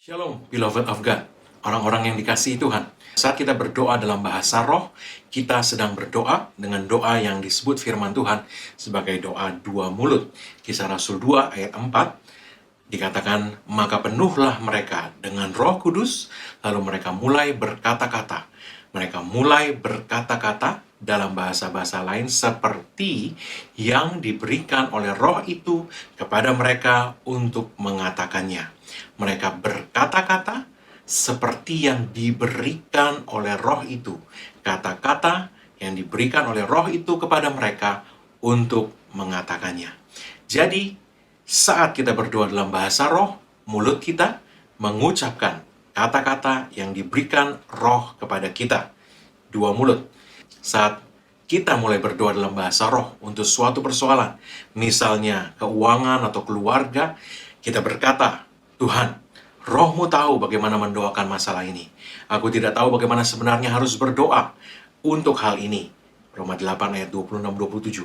Shalom, beloved of God, orang-orang yang dikasihi Tuhan. Saat kita berdoa dalam bahasa roh, kita sedang berdoa dengan doa yang disebut firman Tuhan sebagai doa dua mulut. Kisah Rasul 2 ayat 4 dikatakan, maka penuhlah mereka dengan Roh Kudus, lalu mereka mulai berkata-kata. Mereka mulai berkata-kata dalam bahasa-bahasa lain seperti yang diberikan oleh Roh itu kepada mereka untuk mengatakannya. Mereka berkata-kata seperti yang diberikan oleh Roh itu. Kata-kata yang diberikan oleh Roh itu kepada mereka untuk mengatakannya. Jadi, saat kita berdoa dalam bahasa roh, mulut kita mengucapkan kata-kata yang diberikan roh kepada kita. Dua mulut. Saat kita mulai berdoa dalam bahasa roh untuk suatu persoalan, misalnya keuangan atau keluarga, kita berkata, Tuhan, Roh-Mu tahu bagaimana mendoakan masalah ini. Aku tidak tahu bagaimana sebenarnya harus berdoa untuk hal ini. Roma 8 ayat 26-27.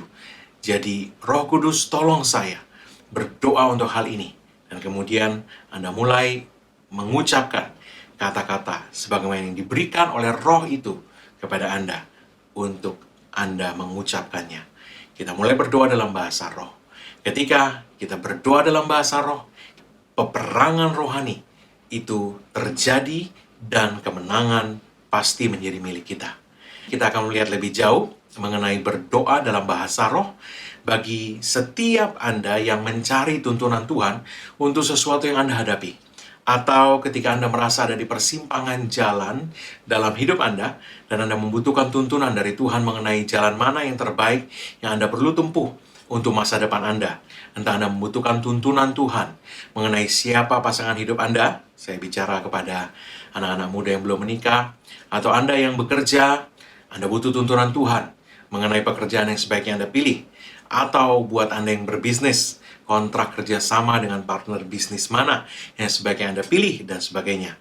Jadi, Roh Kudus tolong saya berdoa untuk hal ini. Dan kemudian Anda mulai mengucapkan kata-kata sebagaimana yang diberikan oleh roh itu kepada Anda untuk Anda mengucapkannya. Kita mulai berdoa dalam bahasa roh. Ketika kita berdoa dalam bahasa roh, peperangan rohani itu terjadi dan kemenangan pasti menjadi milik kita. Kita akan melihat lebih jauh mengenai berdoa dalam bahasa roh bagi setiap Anda yang mencari tuntunan Tuhan untuk sesuatu yang Anda hadapi. Atau ketika Anda merasa ada di persimpangan jalan dalam hidup Anda, dan Anda membutuhkan tuntunan dari Tuhan mengenai jalan mana yang terbaik yang Anda perlu tempuh untuk masa depan Anda. Entah Anda membutuhkan tuntunan Tuhan mengenai siapa pasangan hidup Anda, saya bicara kepada anak-anak muda yang belum menikah, atau Anda yang bekerja, Anda butuh tuntunan Tuhan mengenai pekerjaan yang sebaiknya Anda pilih. Atau buat Anda yang berbisnis, kontrak kerjasama dengan partner bisnis mana yang sebaiknya Anda pilih, dan sebagainya.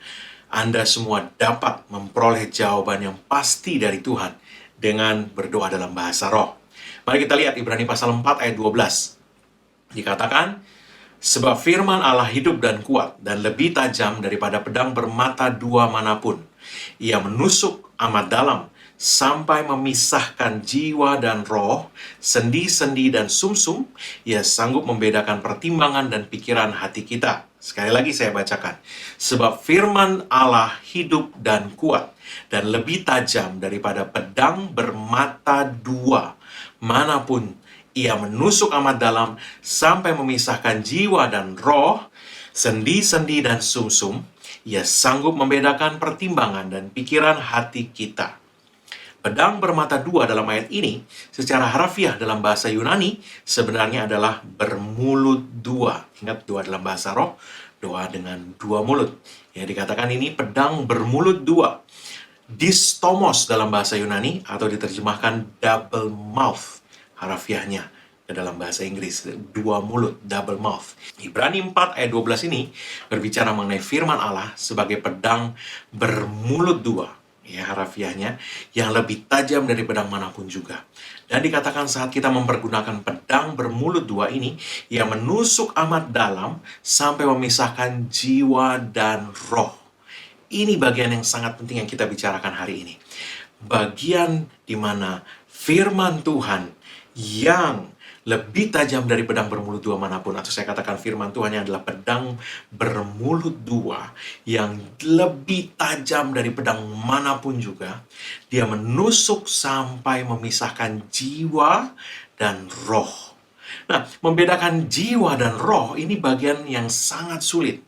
Anda semua dapat memperoleh jawaban yang pasti dari Tuhan dengan berdoa dalam bahasa roh. Mari kita lihat Ibrani pasal 4 ayat 12. Dikatakan, sebab firman Allah hidup dan kuat, dan lebih tajam daripada pedang bermata dua manapun. Ia menusuk amat dalam, sampai memisahkan jiwa dan roh, sendi-sendi dan sumsum. Ia sanggup membedakan pertimbangan dan pikiran hati kita. Sekali lagi saya bacakan. Sebab firman Allah hidup dan kuat, dan lebih tajam daripada pedang bermata dua manapun. Ia menusuk amat dalam, sampai memisahkan jiwa dan roh, sendi-sendi dan sumsum. Ia sanggup membedakan pertimbangan dan pikiran hati kita. Pedang bermata dua dalam ayat ini, secara harafiah dalam bahasa Yunani, sebenarnya adalah bermulut dua. Ingat, dua dalam bahasa roh, doa dengan dua mulut. Ya, dikatakan ini pedang bermulut dua. Distomos dalam bahasa Yunani, atau diterjemahkan double mouth, harafiahnya ke dalam bahasa Inggris, dua mulut, double mouth. Ibrani 4 ayat 12 ini berbicara mengenai firman Allah sebagai pedang bermulut dua. Ya, harafiahnya, yang lebih tajam dari pedang manapun juga. Dan dikatakan saat kita mempergunakan pedang bermulut dua ini, ia menusuk amat dalam sampai memisahkan jiwa dan roh. Ini bagian yang sangat penting yang kita bicarakan hari ini. Bagian di mana firman Tuhan yang lebih tajam dari pedang bermulut dua manapun, atau saya katakan firman Tuhan yang adalah pedang bermulut dua yang lebih tajam dari pedang manapun juga. Dia menusuk sampai memisahkan jiwa dan roh. Nah, membedakan jiwa dan roh ini bagian yang sangat sulit.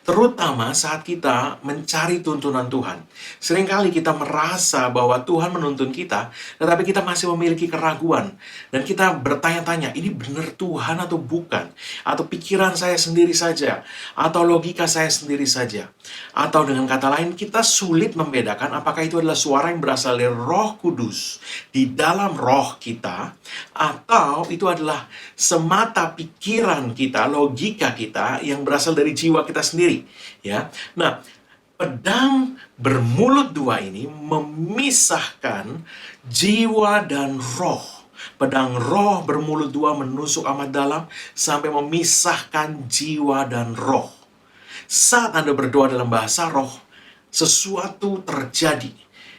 Terutama saat kita mencari tuntunan Tuhan. Seringkali kita merasa bahwa Tuhan menuntun kita, tetapi kita masih memiliki keraguan. Dan kita bertanya-tanya, ini benar Tuhan atau bukan? Atau pikiran saya sendiri saja? Atau logika saya sendiri saja? Atau dengan kata lain, kita sulit membedakan apakah itu adalah suara yang berasal dari Roh Kudus di dalam roh kita, atau itu adalah semata pikiran kita, logika kita yang berasal dari jiwa kita sendiri. Ya, nah, pedang bermulut dua ini memisahkan jiwa dan roh. Pedang roh bermulut dua menusuk amat dalam sampai memisahkan jiwa dan roh. Saat Anda berdoa dalam bahasa roh, sesuatu terjadi.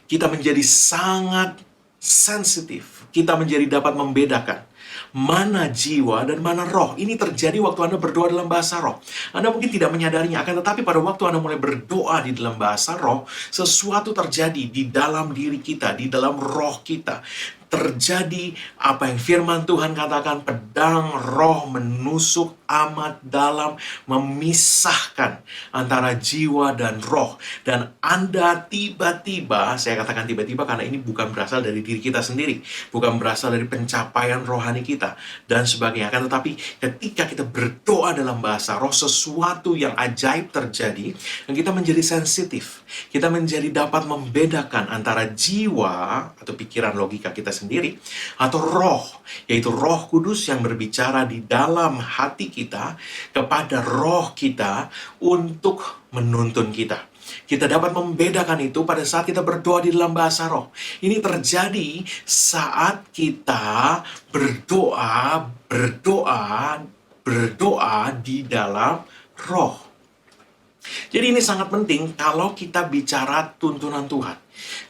Kita menjadi sangat sensitif. Kita menjadi dapat membedakan mana jiwa dan mana roh. Ini terjadi waktu Anda berdoa dalam bahasa roh. Anda mungkin tidak menyadarinya, akan tetapi pada waktu Anda mulai berdoa di dalam bahasa roh, sesuatu terjadi di dalam diri kita, di dalam roh kita. Terjadi apa yang firman Tuhan katakan, pedang roh menusuk amat dalam, memisahkan antara jiwa dan roh. Dan Anda tiba-tiba, saya katakan tiba-tiba karena ini bukan berasal dari diri kita sendiri, bukan berasal dari pencapaian rohani kita, dan sebagainya. Akan tetapi ketika kita berdoa dalam bahasa roh, sesuatu yang ajaib terjadi, dan kita menjadi sensitif. Kita menjadi dapat membedakan antara jiwa atau pikiran logika kita sendiri, atau roh, yaitu Roh Kudus yang berbicara di dalam hati kita kepada roh kita untuk menuntun kita. Kita dapat membedakan itu pada saat kita berdoa di dalam bahasa roh. Ini terjadi saat kita berdoa di dalam roh. Jadi ini sangat penting kalau kita bicara tuntunan Tuhan.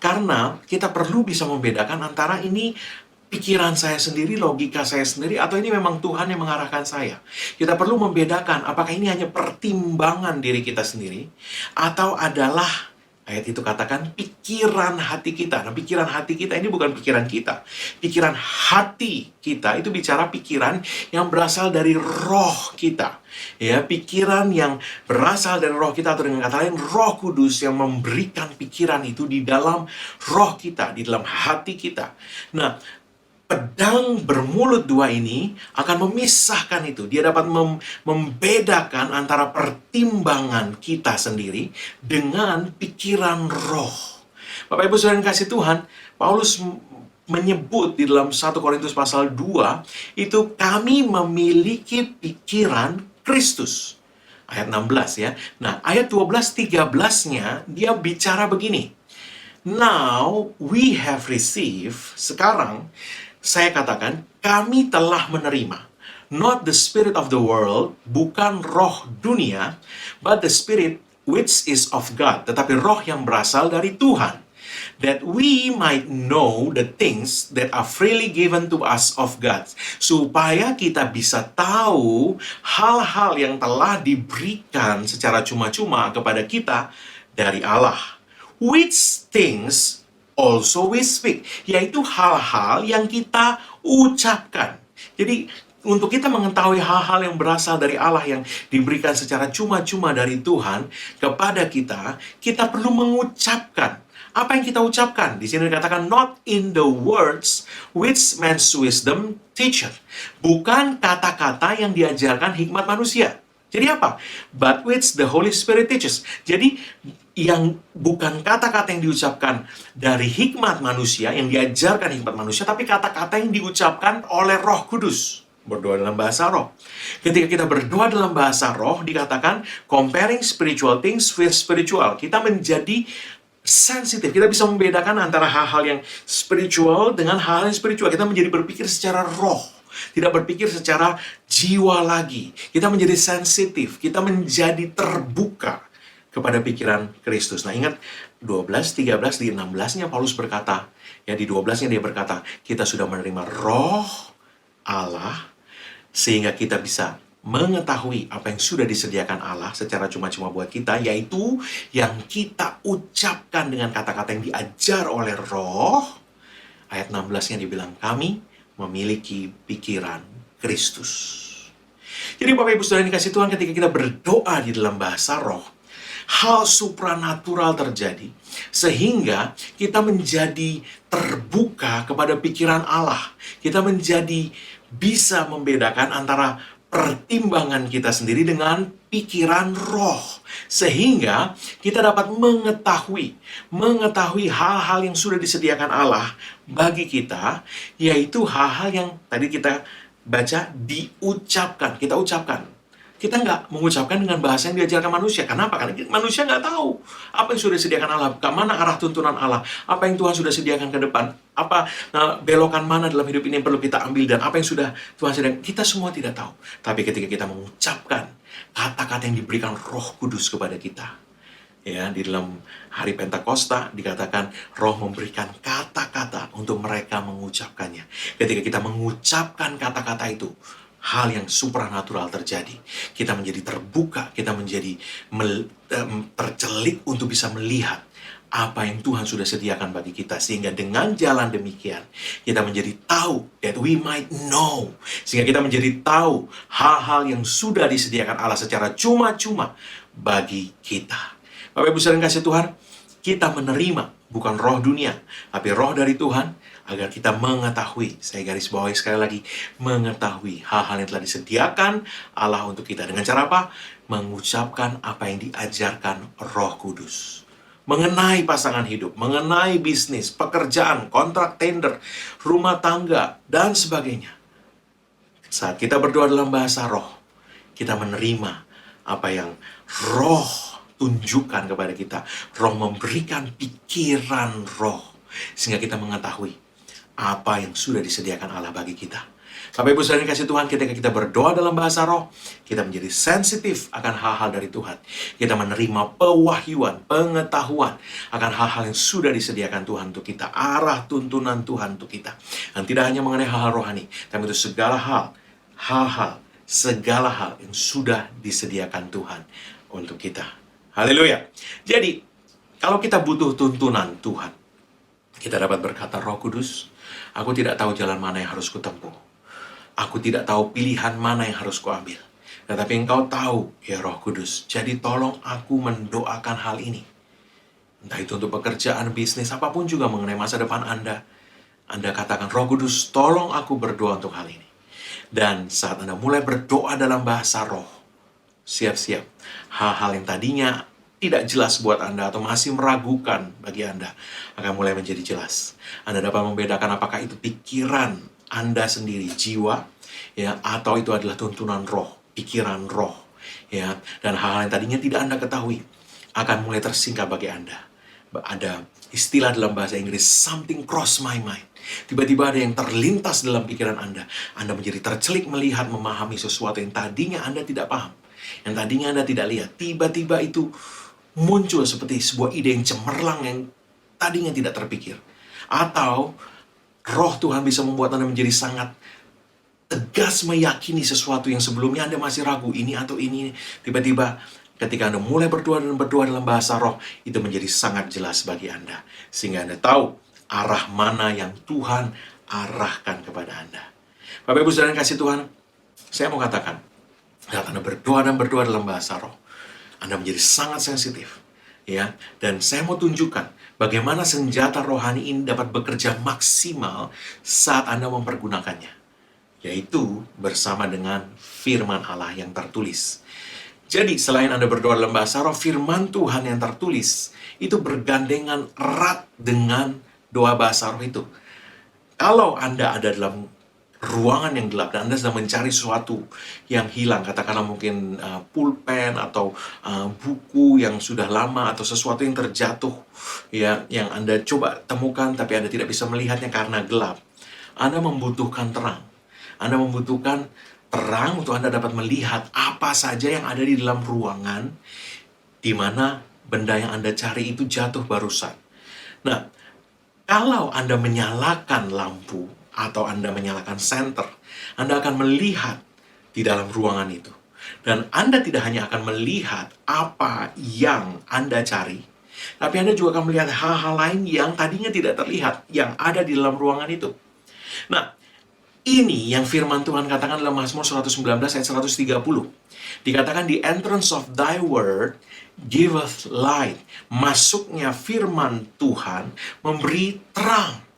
Karena kita perlu bisa membedakan antara ini pikiran saya sendiri, logika saya sendiri, atau ini memang Tuhan yang mengarahkan saya. Kita perlu membedakan apakah ini hanya pertimbangan diri kita sendiri, atau adalah, ayat itu katakan, pikiran hati kita. Nah, pikiran hati kita ini bukan pikiran kita. Pikiran hati kita itu bicara pikiran yang berasal dari roh kita. Ya, pikiran yang berasal dari roh kita, atau dengan kata lain, Roh Kudus yang memberikan pikiran itu di dalam roh kita, di dalam hati kita. Nah, pedang bermulut dua ini akan memisahkan itu. Dia dapat membedakan antara pertimbangan kita sendiri dengan pikiran roh. Bapak Ibu Saudara yang kasih Tuhan, Paulus menyebut di dalam 1 Korintus pasal 2, itu kami memiliki pikiran Kristus. Ayat 16 ya. Nah, ayat 12-13-nya dia bicara begini. Now we have received, sekarang saya katakan, kami telah menerima. Not the spirit of the world, bukan roh dunia, but the spirit which is of God. Tetapi roh yang berasal dari Tuhan. That we might know the things that are freely given to us of God. Supaya kita bisa tahu hal-hal yang telah diberikan secara cuma-cuma kepada kita dari Allah. Which things also we speak, yaitu hal-hal yang kita ucapkan. Jadi, untuk kita mengetahui hal-hal yang berasal dari Allah yang diberikan secara cuma-cuma dari Tuhan kepada kita, kita perlu mengucapkan. Apa yang kita ucapkan? Di sini dikatakan, not in the words which man's wisdom teacheth. Bukan kata-kata yang diajarkan hikmat manusia. Jadi apa? But which the Holy Spirit teaches. Jadi, yang bukan kata-kata yang diucapkan dari hikmat manusia, yang diajarkan hikmat manusia, tapi kata-kata yang diucapkan oleh Roh Kudus. Berdoa dalam bahasa roh. Ketika kita berdoa dalam bahasa roh, dikatakan comparing spiritual things with spiritual. Kita menjadi sensitif. Kita bisa membedakan antara hal-hal yang spiritual dengan hal-hal yang spiritual. Kita menjadi berpikir secara roh. Tidak berpikir secara jiwa lagi. Kita menjadi sensitif. Kita menjadi terbuka kepada pikiran Kristus. Nah, ingat 12, 13, di 16-nya Paulus berkata, ya di 12-nya dia berkata, kita sudah menerima roh Allah, sehingga kita bisa mengetahui apa yang sudah disediakan Allah secara cuma-cuma buat kita, yaitu yang kita ucapkan dengan kata-kata yang diajar oleh roh. Ayat 16-nya dibilang, kami memiliki pikiran Kristus. Jadi Bapak Ibu Saudara yang dikasih Tuhan, ketika kita berdoa di dalam bahasa roh, hal supranatural terjadi, sehingga kita menjadi terbuka kepada pikiran Allah. Kita menjadi bisa membedakan antara pertimbangan kita sendiri dengan pikiran roh. Sehingga kita dapat mengetahui hal-hal yang sudah disediakan Allah bagi kita, yaitu hal-hal yang tadi kita baca diucapkan, kita ucapkan. Kita nggak mengucapkan dengan bahasa yang diajarkan manusia. Kenapa? Karena manusia nggak tahu apa yang sudah disediakan Allah, ke mana arah tuntunan Allah, apa yang Tuhan sudah sediakan ke depan, apa belokan mana dalam hidup ini yang perlu kita ambil, dan apa yang sudah Tuhan sediakan. Kita semua tidak tahu. Tapi ketika kita mengucapkan kata-kata yang diberikan Roh Kudus kepada kita. Ya, di dalam hari Pentakosta dikatakan Roh memberikan kata-kata untuk mereka mengucapkannya. Ketika kita mengucapkan kata-kata itu, hal yang supranatural terjadi. Kita menjadi terbuka, kita menjadi tercelik untuk bisa melihat apa yang Tuhan sudah sediakan bagi kita. Sehingga dengan jalan demikian, kita menjadi tahu, that we might know. Sehingga kita menjadi tahu hal-hal yang sudah disediakan Allah secara cuma-cuma bagi kita. Bapak Ibu saudara yang kasih Tuhan, kita menerima bukan roh dunia, tapi roh dari Tuhan, agar kita mengetahui, saya garis bawahi sekali lagi, mengetahui hal-hal yang telah disediakan Allah untuk kita. Dengan cara apa? Mengucapkan apa yang diajarkan Roh Kudus. Mengenai pasangan hidup, mengenai bisnis, pekerjaan, kontrak tender, rumah tangga, dan sebagainya. Saat kita berdoa dalam bahasa roh, kita menerima apa yang roh tunjukkan kepada kita. Roh memberikan pikiran roh, sehingga kita mengetahui apa yang sudah disediakan Allah bagi kita. Bapak Ibu saudara yang kasih Tuhan, ketika kita berdoa dalam bahasa roh, kita menjadi sensitif akan hal-hal dari Tuhan. Kita menerima pewahyuan, pengetahuan akan hal-hal yang sudah disediakan Tuhan untuk kita, arah tuntunan Tuhan untuk kita. Dan tidak hanya mengenai hal-hal rohani, tapi itu segala hal yang sudah disediakan Tuhan untuk kita. Haleluya. Jadi, kalau kita butuh tuntunan Tuhan, kita dapat berkata, Roh Kudus, aku tidak tahu jalan mana yang harus kutempuh. Aku tidak tahu pilihan mana yang harus kuambil. Tetapi Engkau tahu, ya Roh Kudus. Jadi tolong aku mendoakan hal ini. Entah itu untuk pekerjaan, bisnis, apapun juga mengenai masa depan Anda. Anda katakan, Roh Kudus, tolong aku berdoa untuk hal ini. Dan saat Anda mulai berdoa dalam bahasa roh, siap-siap. Hal-hal yang tadinya tidak jelas buat Anda atau masih meragukan bagi Anda akan mulai menjadi jelas. Anda dapat membedakan apakah itu pikiran Anda sendiri, jiwa, ya, atau itu adalah tuntunan roh, pikiran roh, ya, dan hal-hal yang tadinya tidak Anda ketahui akan mulai tersingkap bagi Anda. Ada istilah dalam bahasa Inggris, something cross my mind. Tiba-tiba ada yang terlintas dalam pikiran Anda. Anda menjadi tercelik melihat, memahami sesuatu yang tadinya Anda tidak paham, yang tadinya Anda tidak lihat. Tiba-tiba itu muncul seperti sebuah ide yang cemerlang yang tadinya tidak terpikir. Atau Roh Tuhan bisa membuat Anda menjadi sangat tegas meyakini sesuatu yang sebelumnya Anda masih ragu, ini atau ini. Tiba-tiba ketika Anda mulai berdoa dan berdoa dalam bahasa roh, itu menjadi sangat jelas bagi Anda. Sehingga Anda tahu arah mana yang Tuhan arahkan kepada Anda. Bapak Ibu saudara yang kasih Tuhan, saya mau katakan, saat Anda berdoa dan berdoa dalam bahasa roh, Anda menjadi sangat sensitif. Ya, dan saya mau tunjukkan bagaimana senjata rohani ini dapat bekerja maksimal saat Anda mempergunakannya, yaitu bersama dengan firman Allah yang tertulis. Jadi, selain Anda berdoa dalam bahasa roh, firman Tuhan yang tertulis itu bergandengan erat dengan doa bahasa roh itu. Kalau Anda ada dalam ruangan yang gelap dan Anda sedang mencari sesuatu yang hilang, katakanlah mungkin pulpen atau buku yang sudah lama atau sesuatu yang terjatuh, ya, yang Anda coba temukan tapi Anda tidak bisa melihatnya karena gelap. Anda membutuhkan terang. Anda membutuhkan terang untuk Anda dapat melihat apa saja yang ada di dalam ruangan di mana benda yang Anda cari itu jatuh barusan. Nah, kalau Anda menyalakan lampu atau Anda menyalakan senter, Anda akan melihat di dalam ruangan itu. Dan Anda tidak hanya akan melihat apa yang Anda cari, tapi Anda juga akan melihat hal-hal lain yang tadinya tidak terlihat, yang ada di dalam ruangan itu. Nah, ini yang firman Tuhan katakan dalam Mazmur 119 ayat 130. Dikatakan, the entrance of thy word giveth light. Masuknya firman Tuhan memberi terang.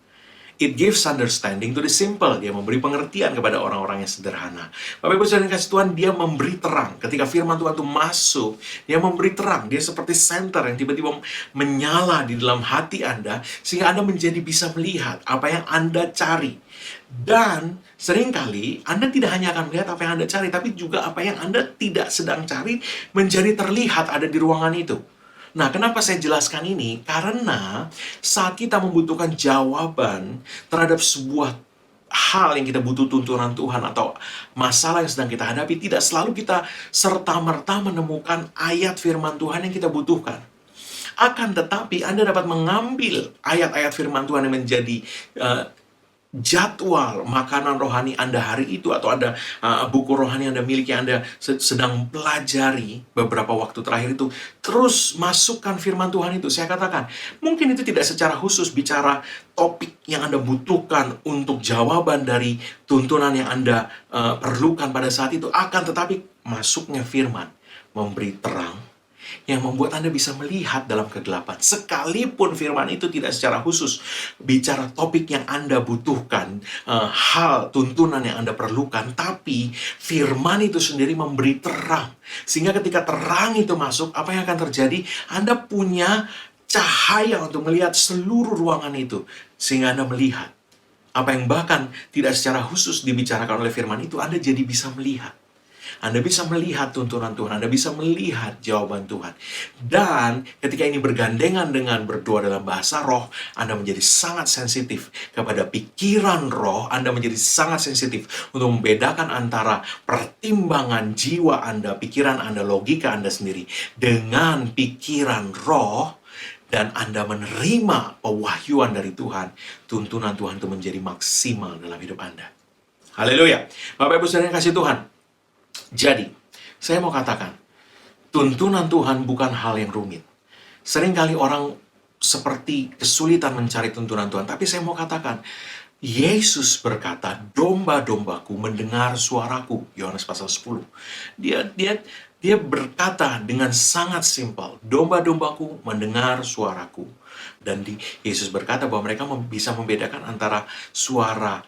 It gives understanding to the simple. Dia memberi pengertian kepada orang-orang yang sederhana. Bapak Ibu saudara yang kasih Tuhan, dia memberi terang. Ketika firman Tuhan itu masuk, dia memberi terang. Dia seperti senter yang tiba-tiba menyala di dalam hati Anda, sehingga Anda menjadi bisa melihat apa yang Anda cari. Dan seringkali Anda tidak hanya akan melihat apa yang Anda cari, tapi juga apa yang Anda tidak sedang cari menjadi terlihat ada di ruangan itu. Nah, kenapa saya jelaskan ini? Karena saat kita membutuhkan jawaban terhadap sebuah hal yang kita butuh tuntunan Tuhan atau masalah yang sedang kita hadapi, tidak selalu kita serta-merta menemukan ayat firman Tuhan yang kita butuhkan. Akan tetapi Anda dapat mengambil ayat-ayat firman Tuhan yang menjadi jadwal makanan rohani Anda hari itu, atau ada buku rohani Anda miliki, Anda sedang pelajari beberapa waktu terakhir itu, terus masukkan firman Tuhan itu. Saya katakan, mungkin itu tidak secara khusus bicara topik yang Anda butuhkan untuk jawaban dari tuntunan yang Anda perlukan pada saat itu, akan tetapi masuknya firman memberi terang yang membuat Anda bisa melihat dalam kegelapan. Sekalipun firman itu tidak secara khusus bicara topik yang Anda butuhkan, hal tuntunan yang Anda perlukan, tapi firman itu sendiri memberi terang. Sehingga ketika terang itu masuk, apa yang akan terjadi? Anda punya cahaya untuk melihat seluruh ruangan itu. Sehingga Anda melihat apa yang bahkan tidak secara khusus dibicarakan oleh firman itu, Anda jadi bisa melihat. Anda bisa melihat tuntunan Tuhan, Anda bisa melihat jawaban Tuhan. Dan ketika ini bergandengan dengan berdoa dalam bahasa roh, Anda menjadi sangat sensitif kepada pikiran roh, Anda menjadi sangat sensitif untuk membedakan antara pertimbangan jiwa Anda, pikiran Anda, logika Anda sendiri, dengan pikiran roh, dan Anda menerima pewahyuan dari Tuhan, tuntunan Tuhan itu menjadi maksimal dalam hidup Anda. Haleluya. Bapak Ibu Saudara yang kasih Tuhan. Jadi, saya mau katakan, tuntunan Tuhan bukan hal yang rumit. Seringkali orang seperti kesulitan mencari tuntunan Tuhan, tapi saya mau katakan, Yesus berkata, domba-dombaku mendengar suaraku, Yohanes pasal 10. Dia berkata dengan sangat simpel, domba-dombaku mendengar suaraku. Dan Yesus berkata bahwa mereka bisa membedakan antara suara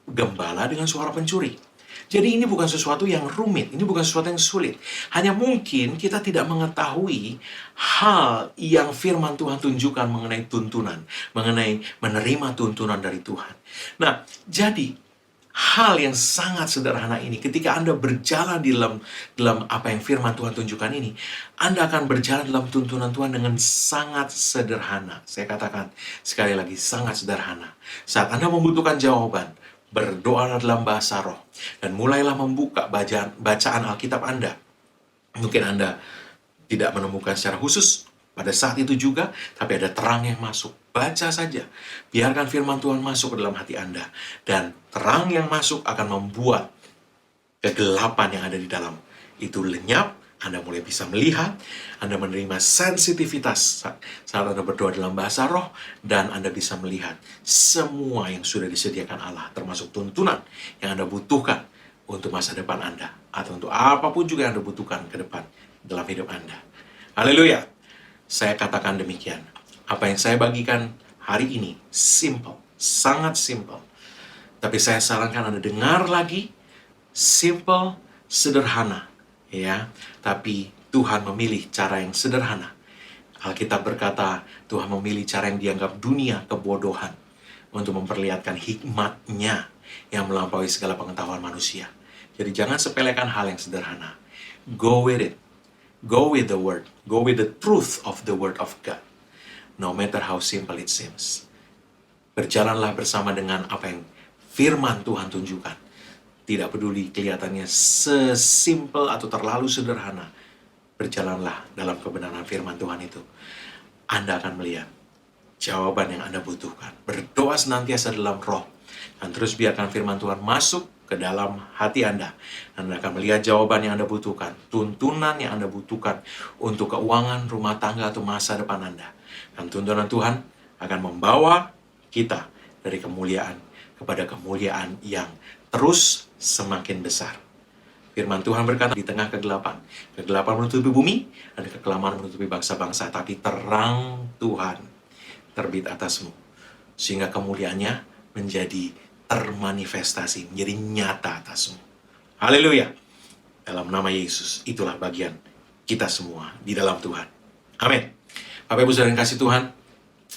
gembala dengan suara pencuri. Jadi ini bukan sesuatu yang rumit, ini bukan sesuatu yang sulit. Hanya mungkin kita tidak mengetahui hal yang firman Tuhan tunjukkan mengenai tuntunan, mengenai menerima tuntunan dari Tuhan. Nah, jadi hal yang sangat sederhana ini, ketika Anda berjalan di dalam apa yang firman Tuhan tunjukkan ini, Anda akan berjalan dalam tuntunan Tuhan dengan sangat sederhana. Saya katakan sekali lagi, sangat sederhana. Saat Anda membutuhkan jawaban, berdoa dalam bahasa roh, dan mulailah membuka bacaan Alkitab Anda. Mungkin Anda tidak menemukan secara khusus pada saat itu juga, tapi ada terang yang masuk. Baca saja, biarkan firman Tuhan masuk ke dalam hati Anda, dan terang yang masuk akan membuat kegelapan yang ada di dalam itu lenyap. Anda mulai bisa melihat, Anda menerima sensitivitas saat Anda berdoa dalam bahasa roh, dan Anda bisa melihat semua yang sudah disediakan Allah, termasuk tuntunan yang Anda butuhkan untuk masa depan Anda, atau untuk apapun juga yang Anda butuhkan ke depan dalam hidup Anda. Haleluya. Saya katakan demikian. Apa yang saya bagikan hari ini simple, sangat simple. Tapi saya sarankan Anda dengar lagi, simple, sederhana. Ya, tapi Tuhan memilih cara yang sederhana. Alkitab berkata, Tuhan memilih cara yang dianggap dunia kebodohan untuk memperlihatkan hikmat-Nya yang melampaui segala pengetahuan manusia. Jadi jangan sepelekan hal yang sederhana. Go with it. Go with the word. Go with the truth of the word of God. No matter how simple it seems. Berjalanlah bersama dengan apa yang firman Tuhan tunjukkan. Tidak peduli kelihatannya sesimpel atau terlalu sederhana. Berjalanlah dalam kebenaran firman Tuhan itu. Anda akan melihat jawaban yang Anda butuhkan. Berdoa senantiasa dalam roh. Dan terus biarkan firman Tuhan masuk ke dalam hati Anda. Anda akan melihat jawaban yang Anda butuhkan. Tuntunan yang Anda butuhkan untuk keuangan, rumah tangga, atau masa depan Anda. Dan tuntunan Tuhan akan membawa kita dari kemuliaan kepada kemuliaan yang terus semakin besar. Firman Tuhan berkata, di tengah kegelapan menutupi bumi, dan kekelaman menutupi bangsa-bangsa, tapi terang Tuhan terbit atasmu, sehingga kemuliaannya menjadi termanifestasi, menjadi nyata atasmu. Haleluya. Dalam nama Yesus, itulah bagian kita semua di dalam Tuhan. Amin. Bapak Ibu Saudara yang kasih Tuhan,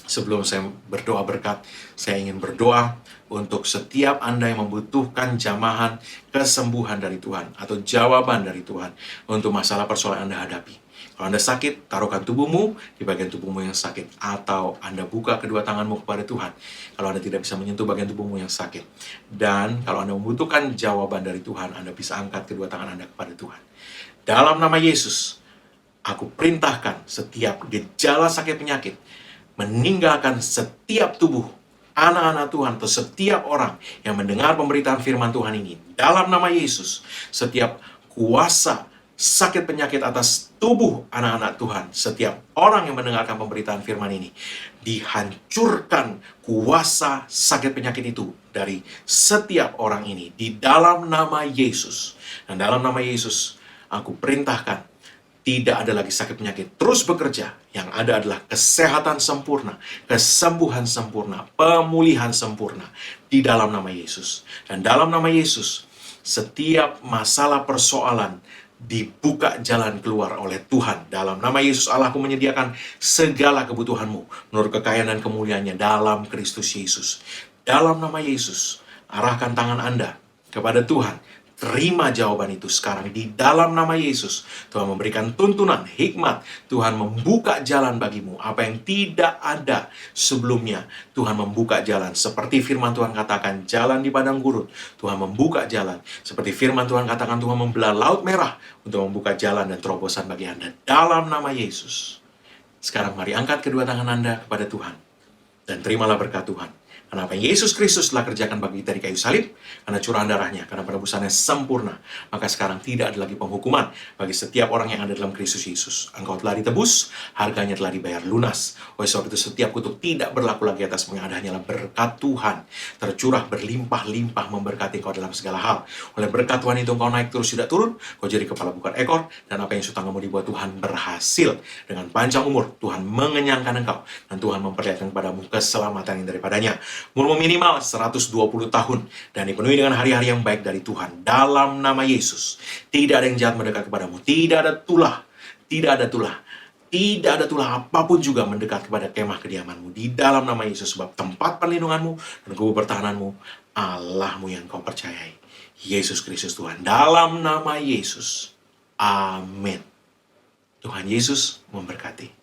sebelum saya berdoa berkat, saya ingin berdoa untuk setiap Anda yang membutuhkan jamahan kesembuhan dari Tuhan, atau jawaban dari Tuhan untuk masalah persoalan Anda hadapi. Kalau Anda sakit, taruhkan tubuhmu di bagian tubuhmu yang sakit. Atau Anda buka kedua tanganmu kepada Tuhan kalau Anda tidak bisa menyentuh bagian tubuhmu yang sakit. Dan kalau Anda membutuhkan jawaban dari Tuhan, Anda bisa angkat kedua tangan Anda kepada Tuhan. Dalam nama Yesus, aku perintahkan setiap gejala sakit penyakit meninggalkan setiap tubuh anak-anak Tuhan atau setiap orang yang mendengar pemberitaan firman Tuhan ini. Dalam nama Yesus, setiap kuasa sakit penyakit atas tubuh anak-anak Tuhan, setiap orang yang mendengarkan pemberitaan firman ini, dihancurkan kuasa sakit penyakit itu dari setiap orang ini di dalam nama Yesus. Dan dalam nama Yesus, aku perintahkan tidak ada lagi sakit penyakit, terus bekerja. Yang ada adalah kesehatan sempurna, kesembuhan sempurna, pemulihan sempurna di dalam nama Yesus. Dan dalam nama Yesus, setiap masalah persoalan dibuka jalan keluar oleh Tuhan. Dalam nama Yesus Allah, aku menyediakan segala kebutuhanmu menurut kekayaan dan kemuliaannya dalam Kristus Yesus. Dalam nama Yesus, arahkan tangan Anda kepada Tuhan. Terima jawaban itu sekarang di dalam nama Yesus. Tuhan memberikan tuntunan, hikmat. Tuhan membuka jalan bagimu. Apa yang tidak ada sebelumnya, Tuhan membuka jalan. Seperti firman Tuhan katakan, jalan di padang gurun. Tuhan membuka jalan. Seperti firman Tuhan katakan, Tuhan membelah laut merah untuk membuka jalan dan terobosan bagi Anda. Dalam nama Yesus. Sekarang mari angkat kedua tangan Anda kepada Tuhan. Dan terimalah berkat Tuhan. Karena apa yang Yesus Kristus telah kerjakan bagi kita di kayu salib, karena curahan darahnya, karena penebusannya sempurna, maka sekarang tidak ada lagi penghukuman bagi setiap orang yang ada dalam Kristus Yesus. Engkau telah ditebus, harganya telah dibayar lunas. Oleh sebab itu setiap kutuk tidak berlaku lagi atasmu, yang ada hanyalah berkat Tuhan tercurah berlimpah-limpah memberkati engkau dalam segala hal. Oleh berkat Tuhan itu engkau naik terus tidak turun, kau jadi kepala bukan ekor, dan apa yang sutanganmu dibuat Tuhan berhasil. Dengan panjang umur, Tuhan mengenyangkan engkau, dan Tuhan memperlihatkan kepadamu keselamatan yang daripadanya. Umurmu minimal 120 tahun dan dipenuhi dengan hari-hari yang baik dari Tuhan. Dalam nama Yesus, tidak ada yang jahat mendekat kepadamu. Tidak ada tulah, tidak ada tulah, tidak ada tulah apapun juga mendekat kepada kemah kediamanmu. Di dalam nama Yesus, sebab tempat perlindunganmu dan kubu pertahananmu, Allahmu yang kau percayai. Yesus Kristus Tuhan. Dalam nama Yesus. Amin. Tuhan Yesus memberkati.